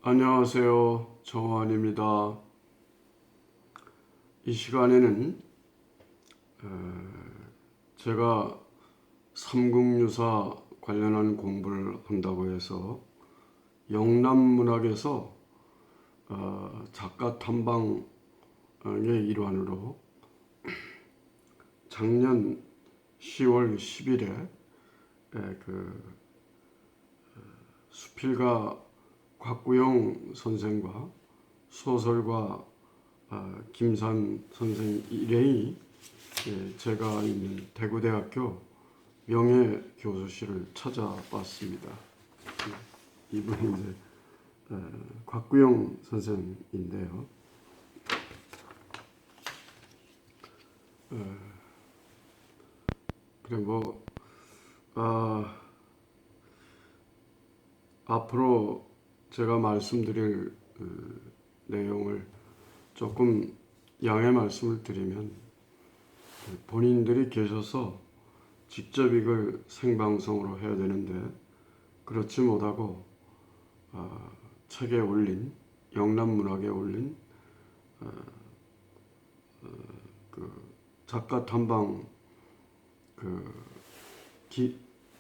안녕하세요. 정환입니다. 이 시간에는 제가 삼국유사 관련한 공부를 한다고 해서 영남문학에서 작가 탐방의 일환으로 작년 10월 10일에 그 수필가 곽구영 선생과 소설가 김산 선생 일행이 제가 있는 대구대학교 명예교수실을 찾아왔습니다. 이분이 이제 곽구영 선생인데요. 그래 앞으로 제가 말씀드릴 내용을 조금 양해 말씀을 드리면 본인들이 계셔서 직접 이걸 생방송으로 해야 되는데 그렇지 못하고 책에 올린 영남문학에 올린 그 작가 탐방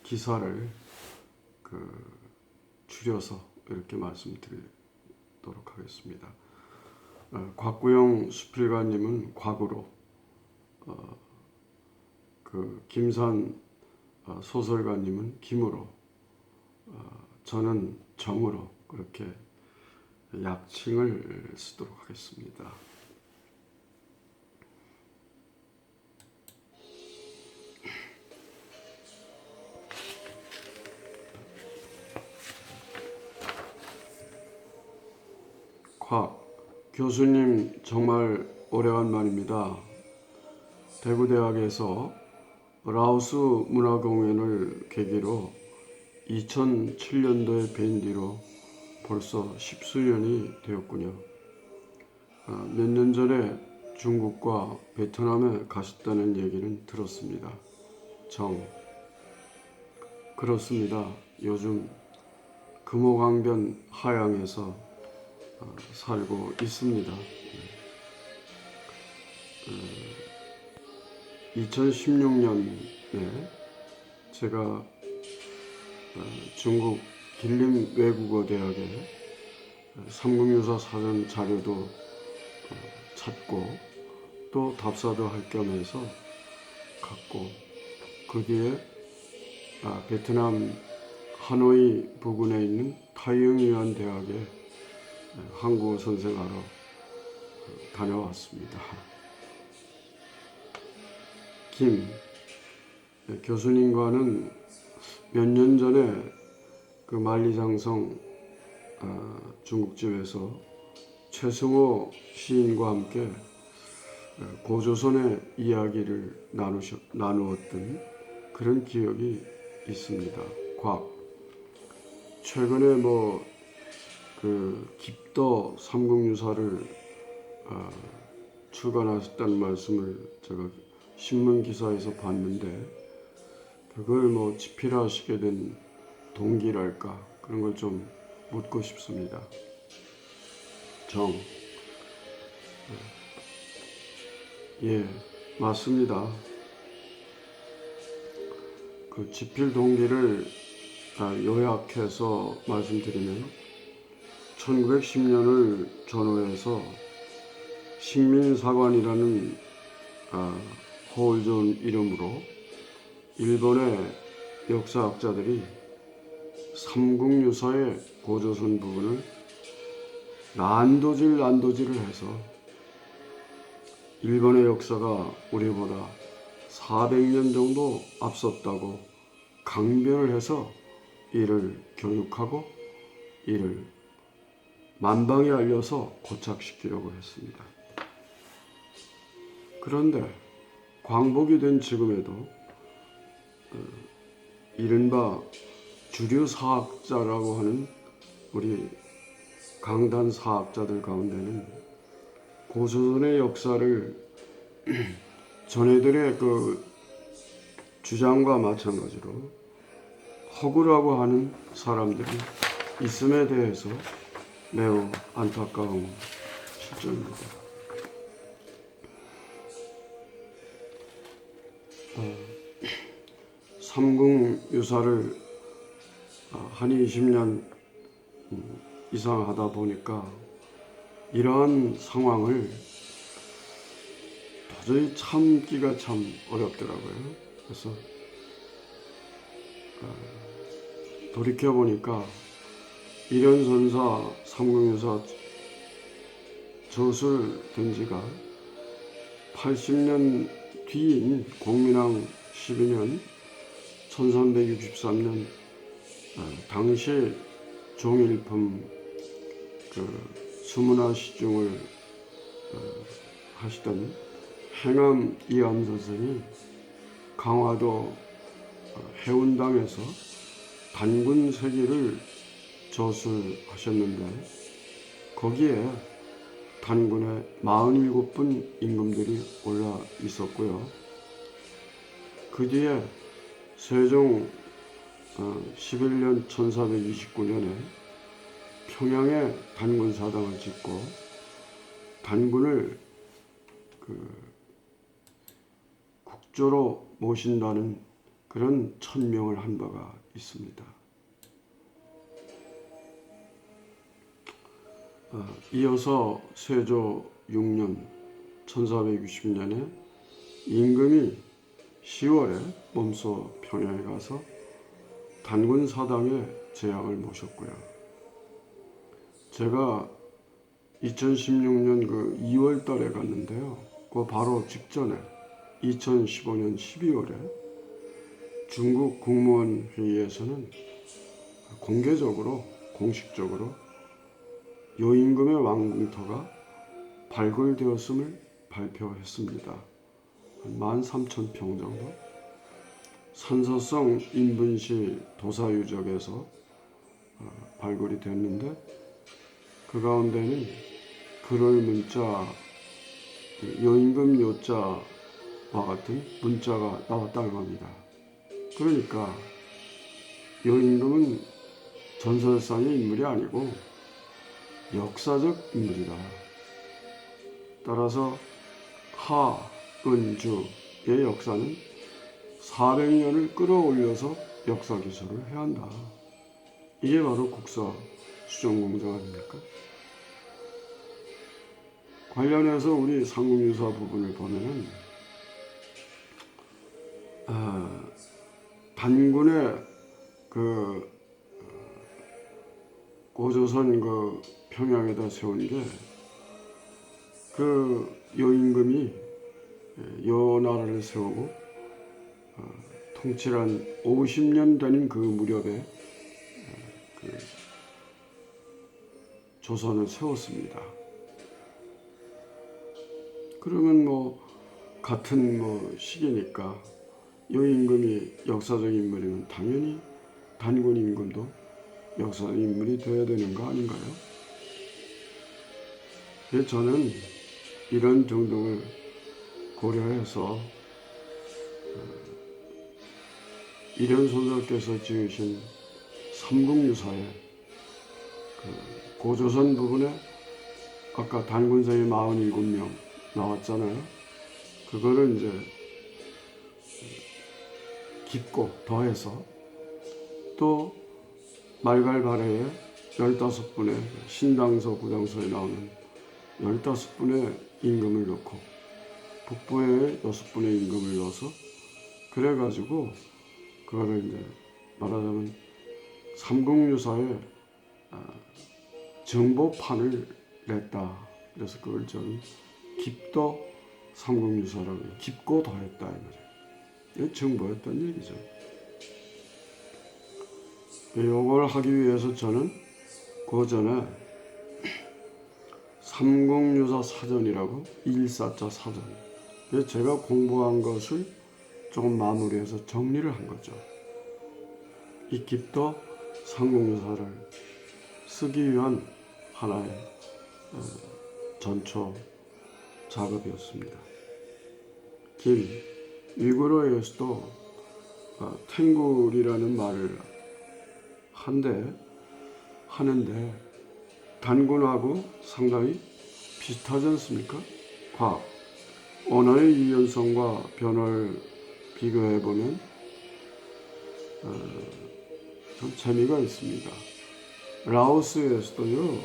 기사를 줄여서 이렇게 말씀드리도록 하겠습니다. 곽구영 수필가님은 곽으로, 김산 소설가님은 김으로, 저는 정으로 그렇게 약칭을 쓰도록 하겠습니다. 곽 교수님 정말 오래간만입니다. 대구대학에서 라오스 문화공연을 계기로 2007년도에 뵌 뒤로 벌써 10수년이 되었군요. 몇 년 전에 중국과 베트남에 가셨다는 얘기는 들었습니다. 그렇습니다. 요즘 금호강변 하양에서 살고 있습니다. 2016년에 제가 중국 길림 외국어 대학에 삼국유사 사전 자료도 찾고 또 답사도 할 겸해서 갔고 그 뒤에 베트남 하노이 부근에 있는 타이응유안 대학에 한국어 선생하러 다녀왔습니다. 김 교수님과는 몇 년 전에 그 만리장성 중국집에서 최승호 시인과 함께 고조선의 이야기를 나누었던 그런 기억이 있습니다. 최근에 깊더 삼국유사를 출간하셨다는 말씀을 제가 신문 기사에서 봤는데 그걸 집필하시게 된 동기랄까 그런 걸 좀 묻고 싶습니다. 예, 맞습니다. 그 집필 동기를 요약해서 말씀드리면 1910년을 전후해서 식민사관이라는 허울 좋은 이름으로 일본의 역사학자들이 삼국유사의 고조선 부분을 난도질을 해서 일본의 역사가 우리보다 400년 정도 앞섰다고 강변을 해서 이를 교육하고 이를 만방에 알려서 고착시키려고 했습니다. 그런데 광복이 된 지금에도 이른바 주류 사학자라고 하는 우리 강단 사학자들 가운데는 고조선의 역사를 전해들의 그 주장과 마찬가지로 허구라고 하는 사람들이 있음에 대해서 매우 안타까운 실정입니다. 삼국유사를 한 20년 이상 하다 보니까 이러한 상황을 도저히 참기가 참 어렵더라고요. 그래서 돌이켜보니까 일연선사 삼국유사 저술된 지가 80년 뒤인 공민왕 12년 1363년 당시 종일품 수문화 시중을 하시던 행암 이암 선생이 강화도 해운당에서 단군 세기를 저술하셨는데 거기에 단군의 47분 임금들이 올라 있었고요. 그 뒤에 세종 11년 1429년에 평양에 단군 사당을 짓고 단군을 국조로 모신다는 그런 천명을 한 바가 있습니다. 이어서 세조 6년 1460년에 임금이 10월에 몸소 평양에 가서 단군 사당에 제약을 모셨고요. 제가 2016년 2월 달에 갔는데요. 그 바로 직전에 2015년 12월에 중국 국무원 회의에서는 공개적으로 공식적으로 요임금의 왕궁터가 발굴되었음을 발표했습니다. 13,000평 정도. 산서성 인분시 도사유적에서 발굴이 됐는데 그 가운데는 글을 문자, 요임금 요자와 같은 문자가 나왔다는 겁니다. 그러니까 요임금은 전설상의 인물이 아니고 역사적 인물이다. 따라서 하은주의 역사는 400년을 끌어올려서 역사 기술을 해야 한다. 이게 바로 국사 수정공정 아닙니까? 관련해서 우리 삼국유사 부분을 보면은 단군의 고조선 평양에다 세운 게 요임금이 요 나라를 세우고 통치를 한 50년 되는 그 무렵에 조선을 세웠습니다. 그러면 같은 시기니까 요임금이 역사적 인물이면 당연히 단군 임금도 역사적 인물이 되어야 되는 거 아닌가요? 그래서 저는 이런 등등을 고려해서 일연소설께서 지으신 삼국유사의 고조선 부분에 아까 단군생이 47명 나왔잖아요. 그거를 이제 깊고 더해서 또 말갈발해에 15분의 신당서 구당서에 나오는 15분의 임금을 넣고 북부에 6분의 임금을 넣어서 그래가지고 그거를 이제 말하자면 삼국유사의 정보판을 냈다. 그래서 그걸 저는 깊더 삼국유사라고 해요. 깊고 더했다 이 말이에요. 이게 정보였던 얘기죠. 이걸 하기 위해서 저는 그 전에 삼국유사 사전이라고 1사자 사전. 그래서 제가 공부한 것을 조금 마무리해서 정리를 한 거죠. 이 깊더 삼국유사를 쓰기 위한 하나의 전초 작업이었습니다. 위구르에서도 탱굴이라는 말을 하는데 단군하고 상당히 비슷하지 않습니까? 과학, 언어의 유연성과 변화를 비교해보면 참 재미가 있습니다. 라오스에서도요,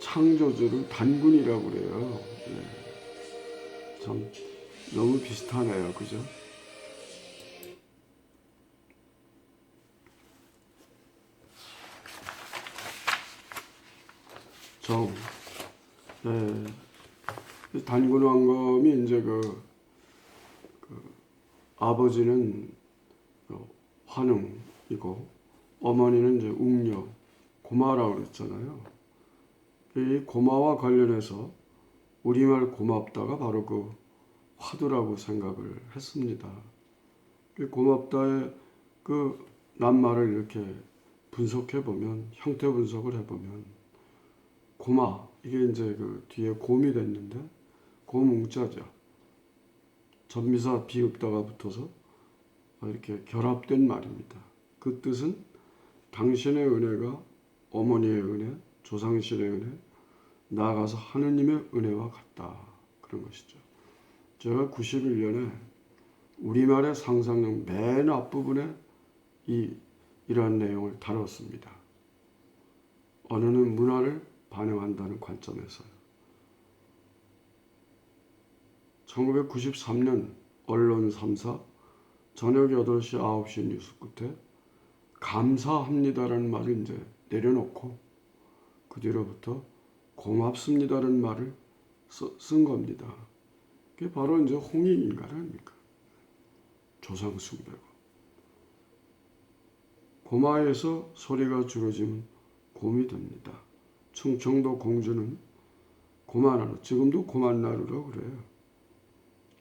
창조주를 단군이라고 그래요. 참 너무 비슷하네요. 그죠? 정. 단군 왕검이 이제 아버지는 환웅이고 어머니는 이제 웅녀, 고마라고 그랬잖아요. 이 고마와 관련해서 우리말 고맙다가 바로 그 화두라고 생각을 했습니다. 이 고맙다의 그 낱말을 이렇게 분석해 보면, 형태 분석을 해보면, 고마, 이게 이제 그 뒤에 곰이 됐는데, 고뭉자죠. 전미사 비읍다가 붙어서 이렇게 결합된 말입니다. 그 뜻은 당신의 은혜가 어머니의 은혜, 조상신의 은혜, 나아가서 하느님의 은혜와 같다. 그런 것이죠. 제가 91년에 우리말의 상상력 맨 앞부분에 이러한 내용을 다뤘습니다. 언어는 문화를 반영한다는 관점에서요. 1993년 언론 3사 저녁 8시, 9시 뉴스 끝에 감사합니다라는 말을 이제 내려놓고 그 뒤로부터 고맙습니다라는 말을 쓴 겁니다. 그게 바로 이제 홍익인간 아닙니까? 조상 숭배고. 고마에서 소리가 줄어지면 곰이 됩니다. 충청도 공주는 고만나루, 지금도 고만나루라고 그래요.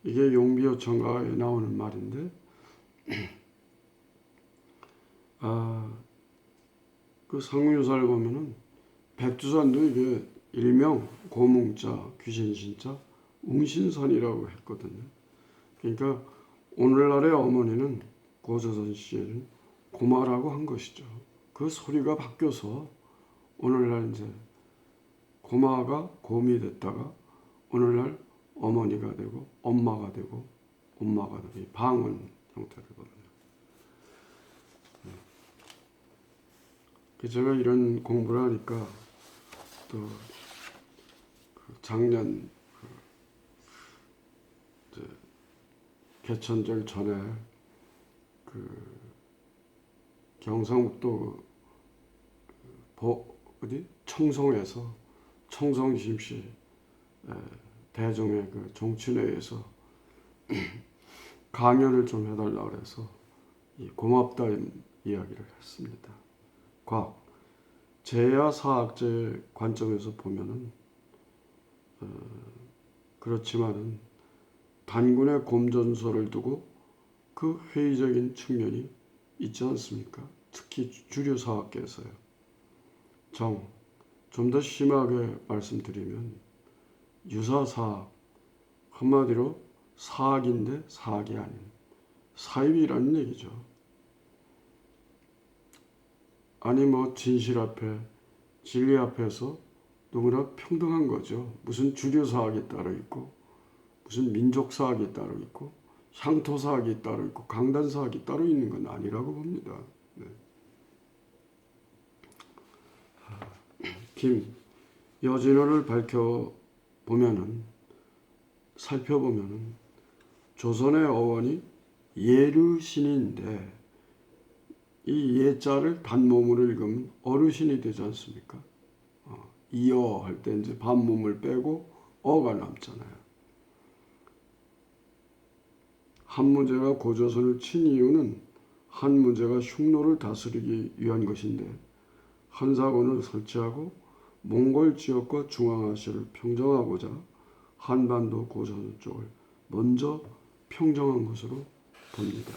이게 용비어천가에 나오는 말인데, 그 상류사를 보면은 백두산도 이게 일명 고뭉자, 귀신신자, 웅신산이라고 했거든요. 그러니까 오늘날의 어머니는 고조선 씨에는 고마라고 한 것이죠. 그 소리가 바뀌어서 오늘날 이제 고마가 곰이 됐다가 오늘날 어머니가 되고 엄마가 되고 엄마가 되고 이 방언 형태되거든요. 제가 이런 공부를 하니까 또 작년 개천절 전에 경상북도 어디 청송에서 청송심시 대종의 그 종친회에서 강연을 좀 해달라 그래서 이 고맙다 이야기를 했습니다. 과학, 제야사학제 관점에서 보면은 그렇지만은 단군의 곰전설을 두고 그 회의적인 측면이 있지 않습니까? 특히 주류사학계에서요. 좀 더 심하게 말씀드리면 유사사학, 한마디로 사학인데 사학이 아닌 사입이라는 얘기죠. 아니 진실 앞에 진리 앞에서 누구나 평등한 거죠. 무슨 주류사학이 따로 있고 무슨 민족사학이 따로 있고 향토사학이 따로 있고 강단사학이 따로 있는 건 아니라고 봅니다. 네. 여진어를 살펴보면은 조선의 어원이 예르신인데 이 예자를 단모음으로 읽으면 어르신이 되지 않습니까? 이어 할 때 이제 반모음을 빼고 어가 남잖아요. 한무제가 고조선을 친 이유는 한무제가 흉노를 다스리기 위한 것인데 한사군을 설치하고 몽골 지역과 중앙아시아를 평정하고자 한반도 고조선 쪽을 먼저 평정한 것으로 봅니다.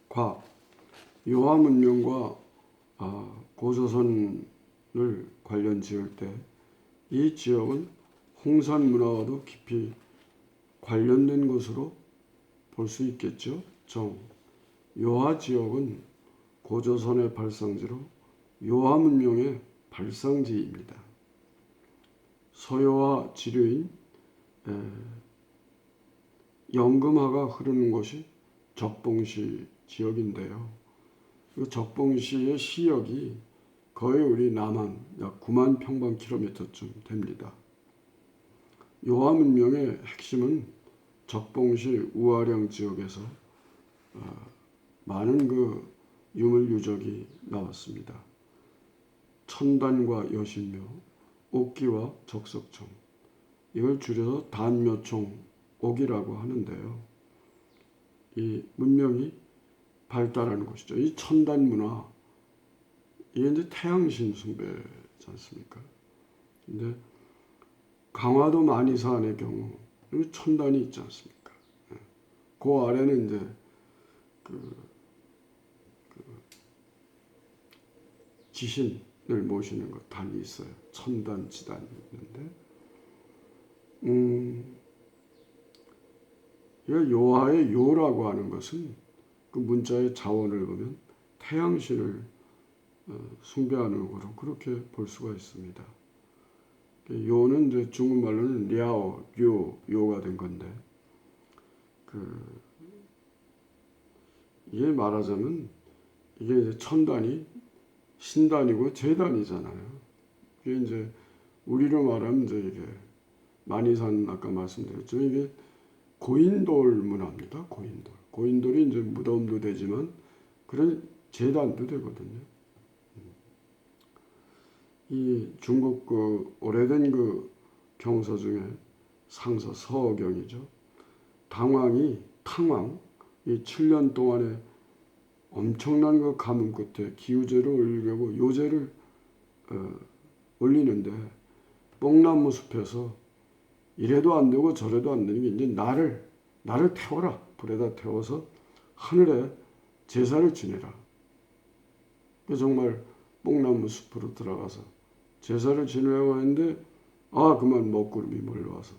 과학, 요하 문명과 고조선을 관련 지을 때 이 지역은 홍산 문화와도 깊이 관련된 것으로 볼 수 있겠죠. 요하 지역은 고조선의 발상지로 요하 문명의 발상지입니다. 서요와 지류인 영금하가 흐르는 곳이 적봉시 지역인데요. 그 적봉시의 시역이 거의 우리 남한 약 9만 평방킬로미터쯤 됩니다. 요하 문명의 핵심은 적봉시 우아령 지역에서 많은 그 유물 유적이 나왔습니다. 천단과 여신묘, 옥기와 적석청, 이걸 줄여서 단묘총 옥이라고 하는데요. 이 문명이 발달하는 곳이죠. 이 천단 문화, 이게 이제 태양신 숭배지 않습니까? 근데 강화도 만이산의 경우 여기 천단이 있지 않습니까? 그 아래는 이제 지신을 모시는 것 단이 있어요. 천단 지단이 있는데, 요하의 요라고 하는 것은 그 문자의 자원을 보면 태양신을 숭배하는 거로 그렇게 볼 수가 있습니다. 요는 이제 중국말로는 랴오, 요가 된 건데, 이게 말하자면 이게 이제 천단이 신단이고 재단이잖아요. 이게 이제 우리로 말하면 이제 이게 만이산 아까 말씀드렸죠. 이게 고인돌 문화입니다. 고인돌이 이제 무덤도 되지만 그런 재단도 되거든요. 이 중국 그 오래된 그 경서 중에 상서 서경이죠. 탕왕 이 7년 동안에 엄청난 그 가뭄 끝에 기우제를 올리려고 요제를 올리는데 뽕나무 숲에서 이래도 안 되고 저래도 안 되는 게 이제 나를 태워라. 불에다 태워서 하늘에 제사를 지내라. 정말 뽕나무 숲으로 들어가서 제사를 지내려고 하는데 그만 먹구름이 몰려와서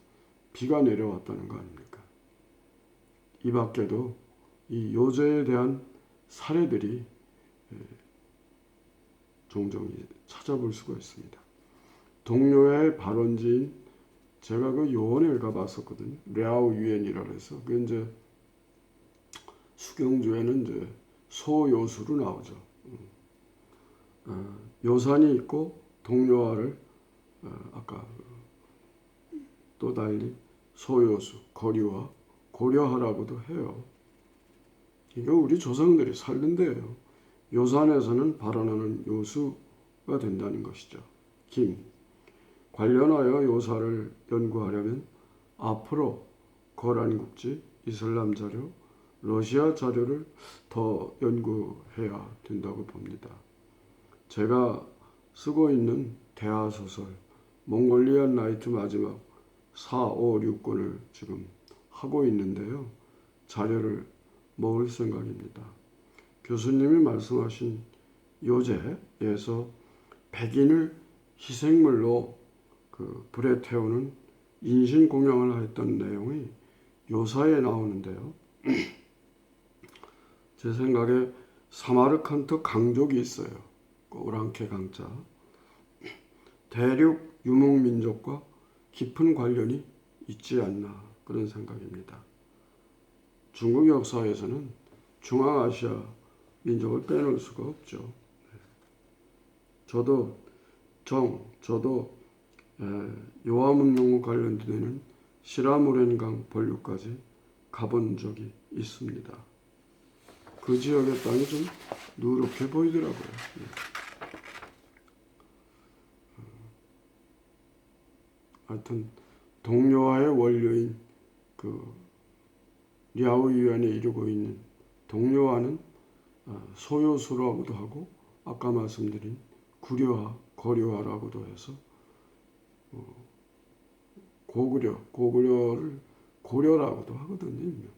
비가 내려왔다는 거 아닙니까? 이 밖에도 이 요제에 대한 사례들이 종종 찾아볼 수가 있습니다. 동료의 발원지인 제가 그 요원을 가봤었거든요. 랴오 유엔이라 해서 그 이제 수경주에는 이제 소요수로 나오죠. 요산이 있고 동료화를 아까 또 달리 소요수, 거류화, 고려하라고도 해요. 이거 우리 조상들이 살던 데예요. 요산에서는 발원하는 요수가 된다는 것이죠. 관련하여 요사를 연구하려면 앞으로 거란국지, 이슬람 자료, 러시아 자료를 더 연구해야 된다고 봅니다. 제가 쓰고 있는 대하소설 몽골리안 나이트 마지막 4, 5, 6권을 지금 하고 있는데요. 자료를 모을 생각입니다. 교수님이 말씀하신 요제에서 백인을 희생물로 그 불에 태우는 인신공양을 했던 내용이 요사에 나오는데요. 제 생각에 사마르칸트 강족이 있어요. 오랑캐 강자. 대륙 유목민족과 깊은 관련이 있지 않나 그런 생각입니다. 중국 역사에서는 중앙아시아 민족을 빼놓을 수가 없죠. 저도 요하 문명과 관련되는 시라무렌강 본류까지 가본 적이 있습니다. 그 지역의 땅이 좀 누렇게 보이더라고요. 하여튼 동료화의 원료인 그 랴오유안에 이르고 있는 동료화는 소요수라고도 하고 아까 말씀드린 구려화, 거려화라고도 해서 고구려를 고려라고도 하거든요.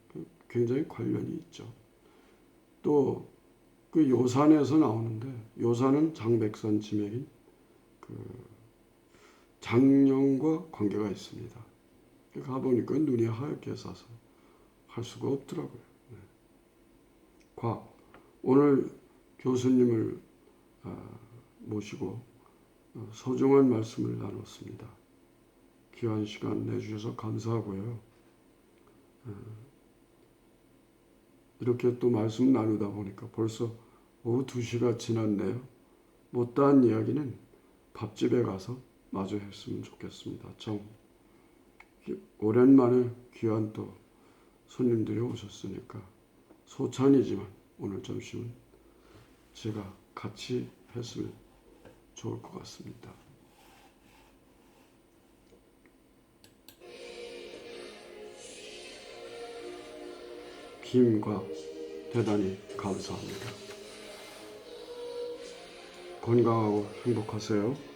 굉장히 관련이 있죠. 또 그 요산에서 나오는데 요산은 장백산 지맥인 그 장령과 관계가 있습니다. 가보니까 눈이 하얗게 사서 할 수가 없더라고요. 과학. 오늘 교수님을 모시고 소중한 말씀을 나눴습니다. 귀한 시간 내주셔서 감사하고요. 이렇게 또 말씀 나누다 보니까 벌써 오후 2시가 지났네요. 못다한 이야기는 밥집에 가서 마저 했으면 좋겠습니다. 참 오랜만에 귀한 또 손님들이 오셨으니까 소찬이지만 오늘 점심은 제가 같이 했으면 좋을 것 같습니다. 김과 대단히 감사합니다. 건강하고 행복하세요.